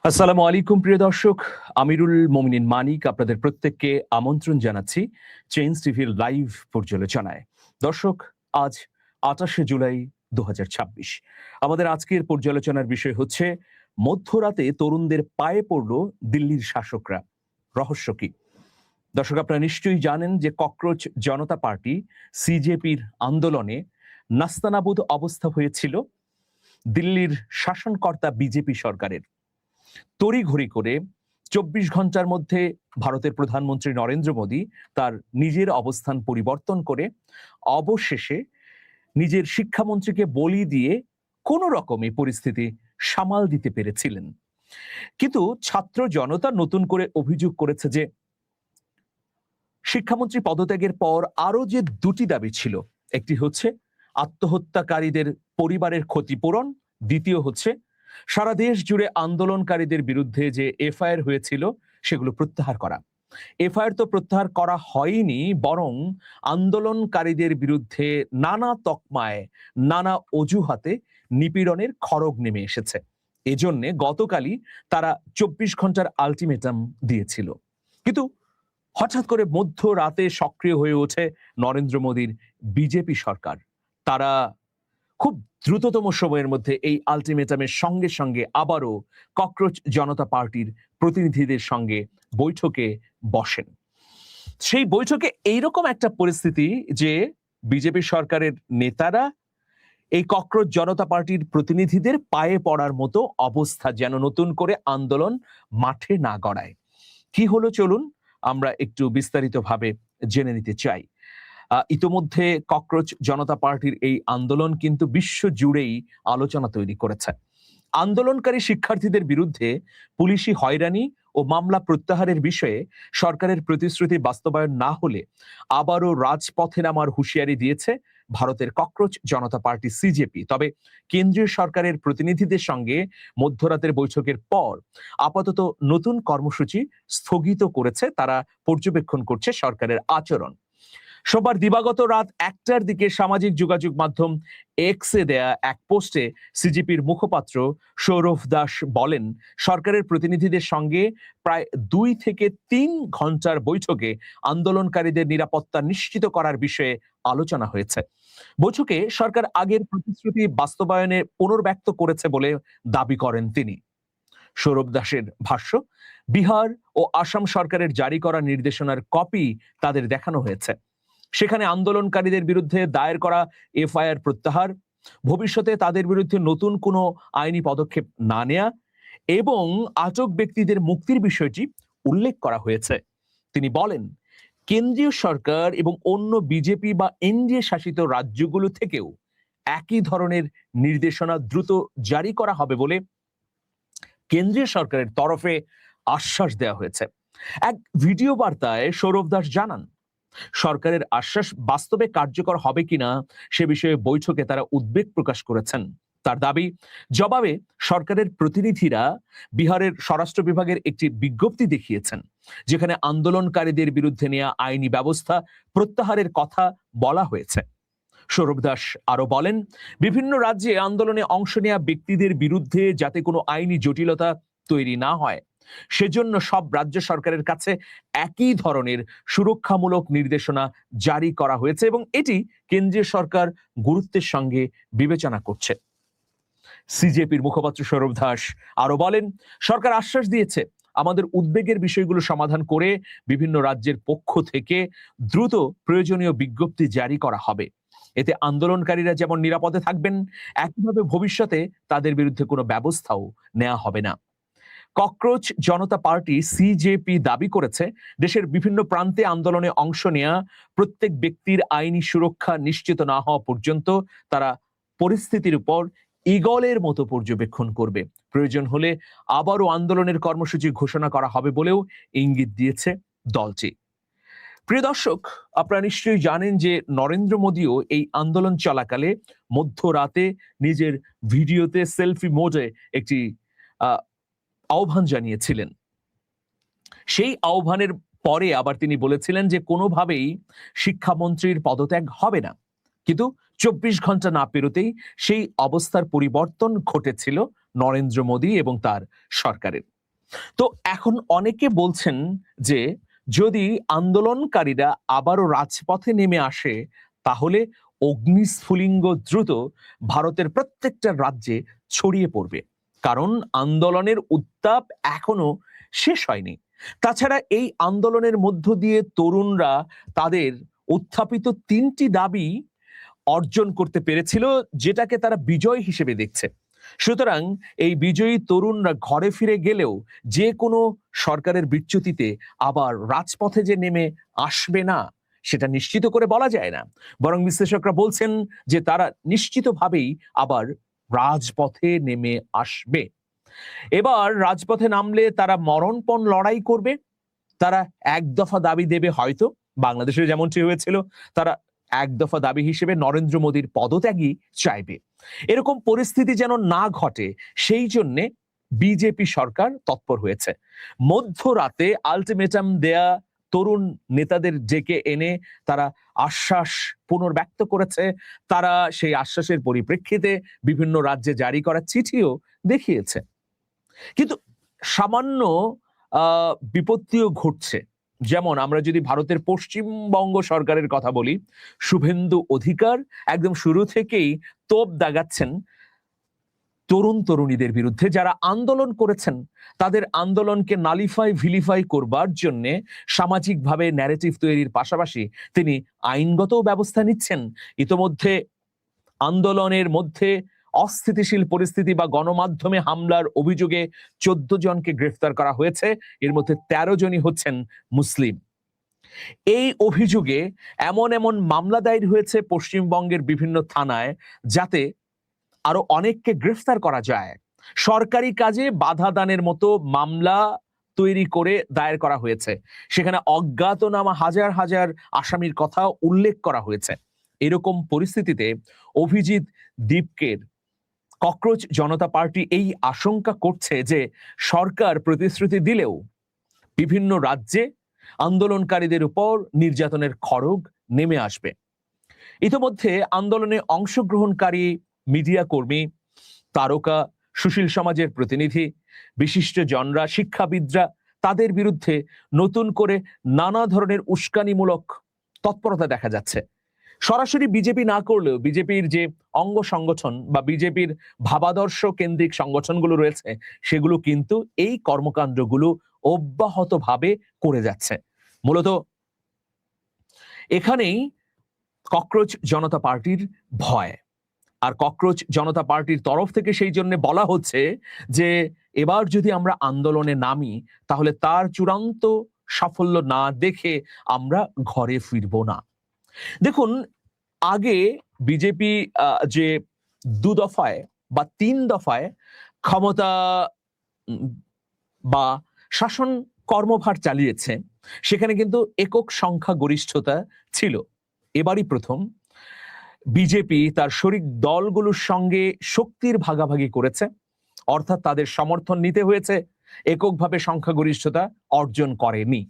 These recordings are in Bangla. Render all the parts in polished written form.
আসসালামু আলাইকুম প্রিয় দর্শক, আমিরুল মোমিনিন মানিক আপনাদের প্রত্যেককে আমন্ত্রণ জানাচ্ছি চেঞ্জ টিভির লাইভ পর্যালোচনায়। দর্শক, আজ 28শে জুলাই 2026। আমাদের আজকের পর্যালোচনার বিষয় হচ্ছে মধ্যরাতে তরুণদের পায়ে পড়ল দিল্লির শাসকরা, রহস্য কি? দর্শক, আপনারা নিশ্চয়ই জানেন যে ককরোচ জনতা পার্টি সিজেপির আন্দোলনে নাস্তানাবুদ অবস্থা হয়েছিল দিল্লির শাসনকর্তা বিজেপি সরকারের। তড়িঘড়ি করে 24 ঘন্টার মধ্যে ভারতের প্রধানমন্ত্রী নরেন্দ্র মোদী তার নিজের অবস্থান পরিবর্তন করে অবশেষে নিজের শিক্ষামন্ত্রীকে বলি দিয়ে কোন রকমে পরিস্থিতি সামাল দিতে পেরেছিলেন। কিন্তু ছাত্র জনতা নতুন করে অভিযোগ করেছে যে শিক্ষামন্ত্রী পদত্যাগের পর আরো যে দুটি দাবি ছিল, একটি হচ্ছে আত্মহত্যাকারীদের পরিবারের ক্ষতিপূরণ, দ্বিতীয় হচ্ছে সারা দেশ জুড়ে আন্দোলনকারীদের বিরুদ্ধে যে এফআইআর হয়েছিল সেগুলো প্রত্যাহার করা। এফআইআর তো প্রত্যাহার করা হয়নি, বরং আন্দোলনকারীদের বিরুদ্ধে নানা তকমায় নানা অজুহাতে নিপীড়নের খড়গ নেমে এসেছে। এজন্য গতকালই তারা 24 ঘন্টার আলটিমেটাম দিয়েছিল। কিন্তু হঠাৎ করে মধ্যরাতে সক্রিয় হয়ে ওঠে নরেন্দ্র মোদীর বিজেপি সরকার। তারা খুব দ্রুততম সময়ের মধ্যে এই আলটিমেটামের সঙ্গে সঙ্গে আবারও ককরোচ জনতা পার্টির প্রতিনিধিদের সঙ্গে বৈঠকে বসেন। সেই বৈঠকে এইরকম একটা পরিস্থিতি যে বিজেপি সরকারের নেতারা এই ককরোচ জনতা পার্টির প্রতিনিধিদের পায়ে পড়ার মতো অবস্থা, যেন নতুন করে আন্দোলন মাঠে না গড়ায়। কি হলো চলুন আমরা একটু বিস্তারিতভাবে জেনে নিতে চাই। ইতোমধ্যে ককরোচ জনতা পার্টির এই আন্দোলন কিন্তু বিশ্ব জুড়েই আলোচনা তৈরি করেছে। আন্দোলনকারী শিক্ষার্থীদের বিরুদ্ধে পুলিশি হয়রানি ও মামলা প্রত্যাহারের বিষয়ে সরকারের প্রতিশ্রুতি বাস্তবায়ন না হলে আবারও রাজপথে নামার হুঁশিয়ারি দিয়েছে ভারতের ককরোচ জনতা পার্টি সিজেপি। তবে কেন্দ্রীয় সরকারের প্রতিনিধিদের সঙ্গে মধ্যরাতের বৈঠকের পর আপাতত নতুন কর্মসূচি স্থগিত করেছে। তারা পর্যবেক্ষণ করছে সরকারের আচরণ। সোমবার দিবাগত রাত 1টার দিকে সামাজিক যোগাযোগ মাধ্যম এক্সে দেয়া এক পোস্টে সিজিপির মুখপাত্র সৌরভ দাস বলেন, সরকারের প্রতিনিধিদের সঙ্গে প্রায় 2 থেকে 3 ঘন্টার বৈঠকে আন্দোলনকারীদের নিরাপত্তা নিশ্চিত করার বিষয়ে আলোচনা হয়েছে। বৈঠকে সরকার আগের প্রতিশ্রুতি বাস্তবায়নে পুনর্ব্যক্ত করেছে বলে দাবি করেন তিনি। সৌরভ দাসের ভাষ্য, বিহার ও আসাম সরকারের জারি করা নির্দেশনার কপি তাদের দেখানো হয়েছে। সেখানে আন্দোলনকারীদের বিরুদ্ধে দায়ের করা এফআইআর প্রত্যাহার, ভবিষ্যতে তাদের বিরুদ্ধে নতুন কোনো আইনি পদক্ষেপ না নেয়া এবং আটক ব্যক্তিদের মুক্তির বিষয়টি উল্লেখ করা হয়েছে। তিনি বলেন, কেন্দ্রীয় সরকার এবং অন্য বিজেপি বা এনডিএ শাসিত রাজ্যগুলো থেকেও একই ধরনের নির্দেশনা দ্রুত জারি করা হবে বলে কেন্দ্রীয় সরকারের তরফে আশ্বাস দেওয়া হয়েছে। এক ভিডিও বার্তায় সৌরভ দাস জানান, সরকারের আশ্বাস বাস্তবে কার্যকর হবে কিনা সে বিষয়ে বৈঠকে তারা উদ্বেগ প্রকাশ করেছেন। তার দাবি, জবাবে সরকারের প্রতিনিধিরা বিহারের স্বরাষ্ট্র বিভাগের একটি বিজ্ঞপ্তি দেখিয়েছেন, যেখানে আন্দোলনকারীদের বিরুদ্ধে নেওয়া আইনি ব্যবস্থা প্রত্যাহারের কথা বলা হয়েছে। সৌরভ দাস আরো বলেন, বিভিন্ন রাজ্যে আন্দোলনে অংশ নেওয়া ব্যক্তিদের বিরুদ্ধে যাতে কোনো আইনি জটিলতা তৈরি না হয় সেজন্য সব রাজ্য সরকারের কাছে একই ধরনের সুরক্ষামূলক নির্দেশনা জারি করা হয়েছে এবং এটি কেন্দ্রীয় সরকার গুরুত্বের সঙ্গে বিবেচনা করছে। সিজেপির মুখপাত্র সৌরভ দাস আরো বলেন, সরকার আশ্বাস দিয়েছে আমাদের উদ্বেগের বিষয়গুলো সমাধান করে বিভিন্ন রাজ্যের পক্ষ থেকে দ্রুত প্রয়োজনীয় বিজ্ঞপ্তি জারি করা হবে। এতে আন্দোলনকারীরা যেমন নিরাপদে থাকবেন, একইভাবে ভবিষ্যতে তাদের বিরুদ্ধে কোনো ব্যবস্থাও নেওয়া হবে না। ককরোচ জনতা পার্টি সিজেপি দাবি করেছে, দেশের বিভিন্ন প্রান্তে আন্দোলনে অংশ নেওয়া প্রত্যেক ব্যক্তির আইনি সুরক্ষা নিশ্চিত না হওয়া পর্যন্ত তারা পরিস্থিতির উপর ঈগলের মতো পর্যবেক্ষণ করবে। প্রয়োজন হলে আবারও আন্দোলনের কর্মসূচি ঘোষণা করা হবে বলেও ইঙ্গিত দিয়েছে দলটি। প্রিয় দর্শক, আপনারা নিশ্চয়ই জানেন যে নরেন্দ্র মোদীও এই আন্দোলন চলাকালে মধ্যরাতে নিজের ভিডিওতে সেলফি মোডে একটি আহ্বান জানিয়েছিলেন। সেই আহ্বানের পরে আবার তিনি বলেছিলেন যে কোনোভাবেই শিক্ষামন্ত্রীর পদত্যাগ হবে না। কিন্তু 24 ঘন্টা না পেরোতেই সেই অবস্থার পরিবর্তন ঘটেছিল নরেন্দ্র মোদী এবং তার সরকারের। তো এখন অনেকে বলছেন যে যদি আন্দোলনকারীরা আবারও রাজপথে নেমে আসে তাহলে অগ্নিস্ফুলিঙ্গ দ্রুত ভারতের প্রত্যেকটা রাজ্যে ছড়িয়ে পড়বে, কারণ আন্দোলনের উত্তাপ এখনো শেষ হয়নি। তাছাড়া এই আন্দোলনের মধ্য দিয়ে তরুণরা তাদের উত্থাপিত 3টি দাবি অর্জন করতে পেরেছিল, যেটাকে তারা বিজয় হিসেবে দেখছে। সুতরাং এই বিজয়ী তরুণরা ঘরে ফিরে গেলেও যে কোনো সরকারের বিচ্যুতিতে আবার রাজপথে যে নেমে আসবে না সেটা নিশ্চিত করে বলা যায় না, বরং বিশ্লেষকরা বলছেন যে তারা নিশ্চিতভাবেই আবার রাজপথে নেমে আসবে। এবার রাজপথে নামলে তারা মরণপণ লড়াই করবে, তারা এক দফা দাবি দেবে, হয়তো বাংলাদেশে যেমনটি হয়েছিল, তারা এক দফা দাবি হিসেবে নরেন্দ্র মোদীর পদত্যাগই চাইবে। এরকম পরিস্থিতি যেন না ঘটে সেই জন্যে বিজেপি সরকার তৎপর হয়েছে। মধ্যরাতে আলটিমেটাম দেয়া তরুণ নেতাদের ডেকে এনে তারা আশ্বাস পুনর্ব্যক্ত করেছে। তারা সেই আশ্বাসের পরিপ্রেক্ষিতে বিভিন্ন রাজ্যে জারি করা চিঠিও দেখিয়েছে। কিন্তু সামান্য বিপত্তিও ঘটছে। যেমন আমরা যদি ভারতের পশ্চিমবঙ্গ সরকারের কথা বলি, শুভেন্দু অধিকার একদম শুরু থেকেই তোপ দাগাচ্ছেন তরুণ তরুণীদের বিরুদ্ধে, যারা আন্দোলন করেছেন তাদের আন্দোলনকে নালিফাই ভিলিফাই করবার জন্য সামাজিকভাবে ন্যারেটিভ তৈরির পাশাপাশি তিনি আইনগত ব্যবস্থা নিচ্ছেন। ইতোমধ্যে আন্দোলনের মধ্যে অস্থিতিশীল পরিস্থিতি বা গণমাধ্যমে হামলার অভিযোগে 14 জনকে গ্রেফতার করা হয়েছে, এর মধ্যে 13 জনই হচ্ছেন মুসলিম। এই অভিযোগে এমন এমন মামলা দায়ের হয়েছে পশ্চিমবঙ্গের বিভিন্ন থানায়, যাতে আরো অনেককে গ্রেফতার করা যায়। সরকারি কাজে বাধা দানের মতো মামলা তৈরি করে দায়ের করা হয়েছে, সেখানে অজ্ঞাতনামা হাজার হাজার আসামির কথা উল্লেখ করা হয়েছে। এরকম পরিস্থিতিতে অভিজিৎ দীপকের ককরোচ জনতা পার্টি এই আশঙ্কা করছে যে সরকার প্রতিশ্রুতি দিলেও বিভিন্ন রাজ্যে আন্দোলনকারীদের উপর নির্যাতনের খড়গ নেমে আসবে। ইতিমধ্যে আন্দোলনে অংশগ্রহণকারী মিডিয়া কর্মী, তারকা, সুশীল সমাজের প্রতিনিধি, বিশিষ্ট জনরা, শিক্ষাবিদরা তাদের বিরুদ্ধে নতুন করে নানা ধরনের উস্কানিমূলক তৎপরতা দেখা যাচ্ছে। সরাসরি বিজেপি না করলেও বিজেপির যে অঙ্গ সংগঠন বা বিজেপির ভাবাদর্শ কেন্দ্রিক সংগঠনগুলো রয়েছে সেগুলো কিন্তু এই কর্মকাণ্ডগুলো অব্যাহতভাবে করে যাচ্ছে। মূলত এখানেই ককরোচ জনতা পার্টির ভয়। আর ককরোচ জনতা পার্টির তরফ থেকে সেই জন্য বলা হচ্ছে যে এবার যদি আমরা আন্দোলনে নামি তাহলে তার চূড়ান্ত সাফল্য না দেখে আমরা ঘরে ফিরব না। দেখুন, আগে বিজেপি যে 2 দফায় বা 3 দফায় ক্ষমতা বা শাসন কর্মভার চালিয়েছে, সেখানে কিন্তু একক সংখ্যা গরিষ্ঠতা ছিল। এবারই প্রথম বিজেপি তার শরিক দলগুলোর সঙ্গে শক্তির ভাগাভাগি করেছে, অর্থাৎ তাদের সমর্থন নিতে হয়েছে, এককভাবে সংখ্যাগরিষ্ঠতা অর্জন করেনি।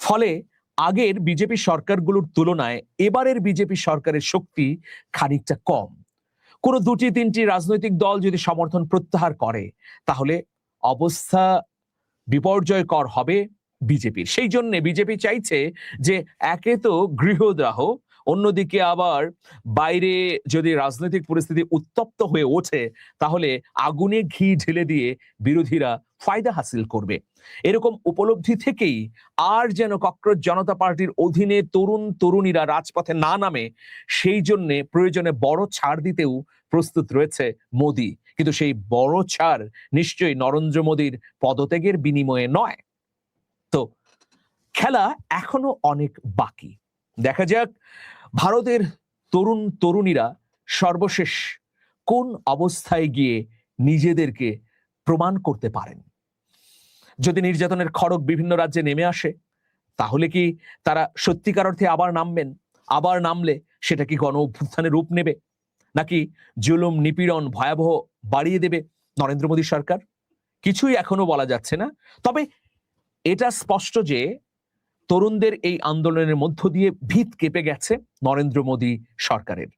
ফলে আগের বিজেপি সরকারগুলোর তুলনায় এবারের বিজেপি সরকারের শক্তি খানিকটা কম। কোনো 2-3টি রাজনৈতিক দল যদি সমর্থন প্রত্যাহার করে তাহলে অবস্থা বিপর্যয়কর হবে বিজেপির। সেই জন্য বিজেপি চাইছে যে একে তো গৃহদাহ, অন্যদিকে আবার বাইরে যদি রাজনৈতিক পরিস্থিতি উত্তপ্ত হয়ে ওঠে তাহলে আগুনে ঘি ঢেলে দিয়ে বিরোধীরা ফায়দা হাসিল করবে। এরকম উপলব্ধি থেকেই আর যেন ককরোচ জনতা পার্টির অধীনে তরুণ তরুণীরা রাজপথে না নামে, সেই জন্য প্রয়োজনে বড় ছাড় দিতেও প্রস্তুত রয়েছে মোদী। কিন্তু সেই বড় ছাড় নিশ্চয়ই নরেন্দ্র মোদীর পদত্যাগের বিনিময়ে নয়। তো খেলা এখনো অনেক বাকি। দেখা যাক ভারতের তরুণ তরুণীরা সর্বশেষ কোন অবস্থায় গিয়ে নিজেদেরকে প্রমাণ করতে পারেন। যদি নির্যাতনের খড়গ বিভিন্ন রাজ্যে নেমে আসে তাহলে কি তারা সত্যিকার অর্থে আবার নামবেন? আবার নামলে সেটা কি গণ অভ্যুত্থানের রূপ নেবে, নাকি জুলুম নিপীড়ন ভয়াবহ বাড়িয়ে দেবে নরেন্দ্র মোদী সরকার? কিছুই এখনো বলা যাচ্ছে না। তবে এটা স্পষ্ট যে তরুণদের এই আন্দোলনের মধ্য দিয়ে ভিত কেঁপে গেছে নরেন্দ্র মোদী সরকারের।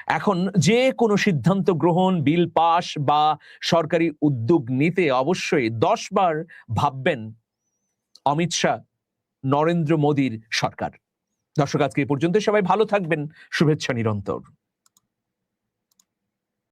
এখন যে কোনো সিদ্ধান্ত গ্রহণ, বিল পাস বা সরকারি উদ্যোগ নিতে অবশ্যই 10 বার ভাববেন অমিত শাহ, নরেন্দ্র মোদীর সরকার। দর্শক, আজকে এই পর্যন্ত। সবাই ভালো থাকবেন। শুভেচ্ছা নিরন্তর।